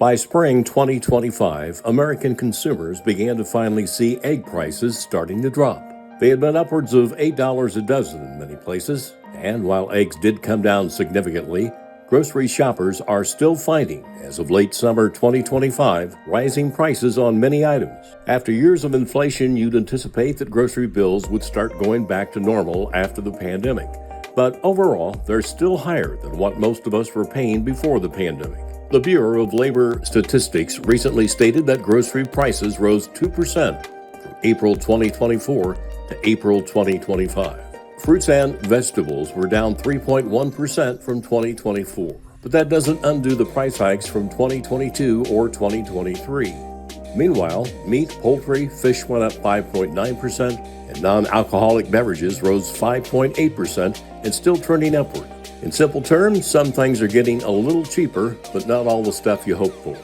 By spring 2025, American consumers began to finally see egg prices starting to drop. They had been upwards of $8 a dozen in many places, and while eggs did come down significantly, grocery shoppers are still finding, as of late summer 2025, rising prices on many items. After years of inflation, you'd anticipate that grocery bills would start going back to normal after the pandemic. But overall, they're still higher than what most of us were paying before the pandemic. The Bureau of Labor Statistics recently stated that grocery prices rose 2% from April 2024 to April 2025. Fruits and vegetables were down 3.1% from 2024, but that doesn't undo the price hikes from 2022 or 2023. Meanwhile, meat, poultry, fish went up 5.9%, and non-alcoholic beverages rose 5.8% and still trending upward. In simple terms, some things are getting a little cheaper, but not all the stuff you hope for.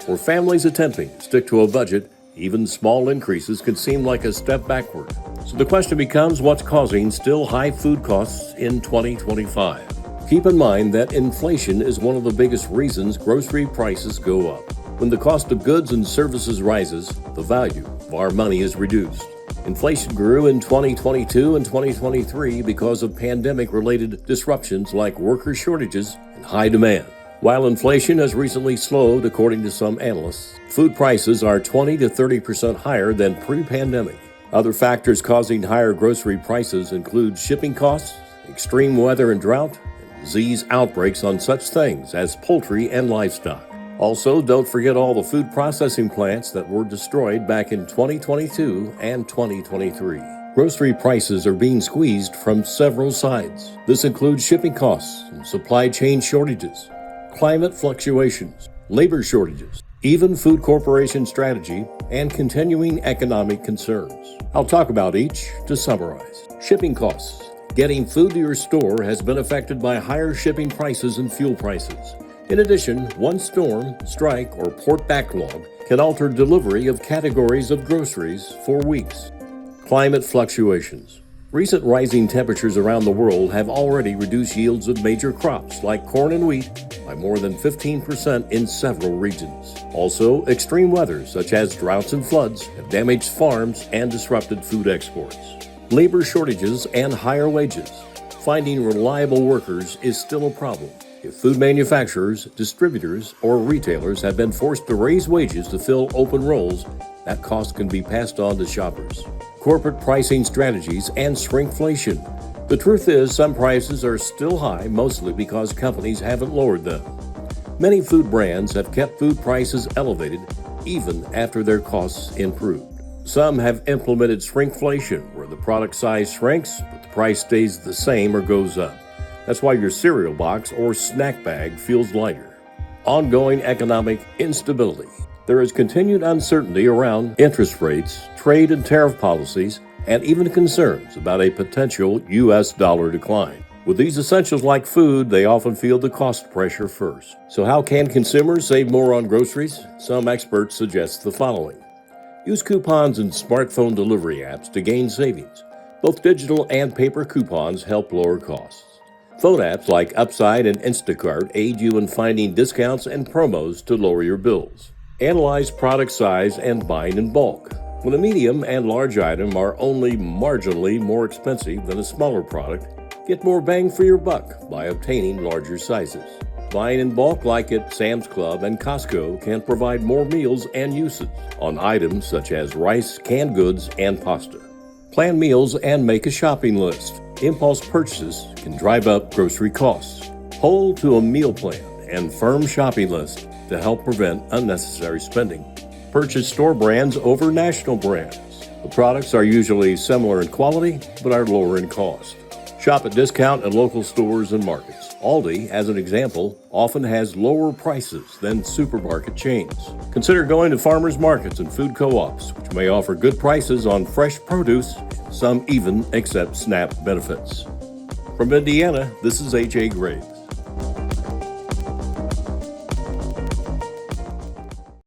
For families attempting to stick to a budget, even small increases can seem like a step backward. So the question becomes, what's causing still high food costs in 2025? Keep in mind that inflation is one of the biggest reasons grocery prices go up. When the cost of goods and services rises, the value of our money is reduced. Inflation grew in 2022 and 2023 because of pandemic-related disruptions like worker shortages and high demand. While inflation has recently slowed, according to some analysts, food prices are 20 to 30% higher than pre-pandemic. Other factors causing higher grocery prices include shipping costs, extreme weather and drought, and disease outbreaks on such things as poultry and livestock. Also, don't forget all the food processing plants that were destroyed back in 2022 and 2023. Grocery prices are being squeezed from several sides. This includes shipping costs and supply chain shortages, climate fluctuations, labor shortages, even food corporation strategy, and continuing economic concerns. I'll talk about each to summarize. Shipping costs. Getting food to your store has been affected by higher shipping prices and fuel prices. In addition, one storm, strike, or port backlog can alter delivery of categories of groceries for weeks. Climate fluctuations. Recent rising temperatures around the world have already reduced yields of major crops like corn and wheat by more than 15% in several regions. Also, extreme weather such as droughts and floods have damaged farms and disrupted food exports. Labor shortages and higher wages. Finding reliable workers is still a problem. If food manufacturers, distributors, or retailers have been forced to raise wages to fill open roles, that cost can be passed on to shoppers. Corporate pricing strategies and shrinkflation. The truth is, some prices are still high, mostly because companies haven't lowered them. Many food brands have kept food prices elevated even after their costs improved. Some have implemented shrinkflation, where the product size shrinks, but the price stays the same or goes up. That's why your cereal box or snack bag feels lighter. Ongoing economic instability. There is continued uncertainty around interest rates, trade and tariff policies, and even concerns about a potential U.S. dollar decline. With these essentials like food, they often feel the cost pressure first. So how can consumers save more on groceries? Some experts suggest the following. Use coupons and smartphone delivery apps to gain savings. Both digital and paper coupons help lower costs. Phone apps like Upside and Instacart aid you in finding discounts and promos to lower your bills. Analyze product size and buying in bulk. When a medium and large item are only marginally more expensive than a smaller product, get more bang for your buck by obtaining larger sizes. Buying in bulk like at Sam's Club and Costco can provide more meals and uses on items such as rice, canned goods, and pasta. Plan meals and make a shopping list. Impulse purchases can drive up grocery costs. Hold to a meal plan and firm shopping list to help prevent unnecessary spending. Purchase store brands over national brands. The products are usually similar in quality, but are lower in cost. Shop at discount and local stores and markets. Aldi, as an example, often has lower prices than supermarket chains. Consider going to farmers markets and food co-ops, which may offer good prices on fresh produce. Some even accept SNAP benefits. From Indiana, this is A.J. Graves.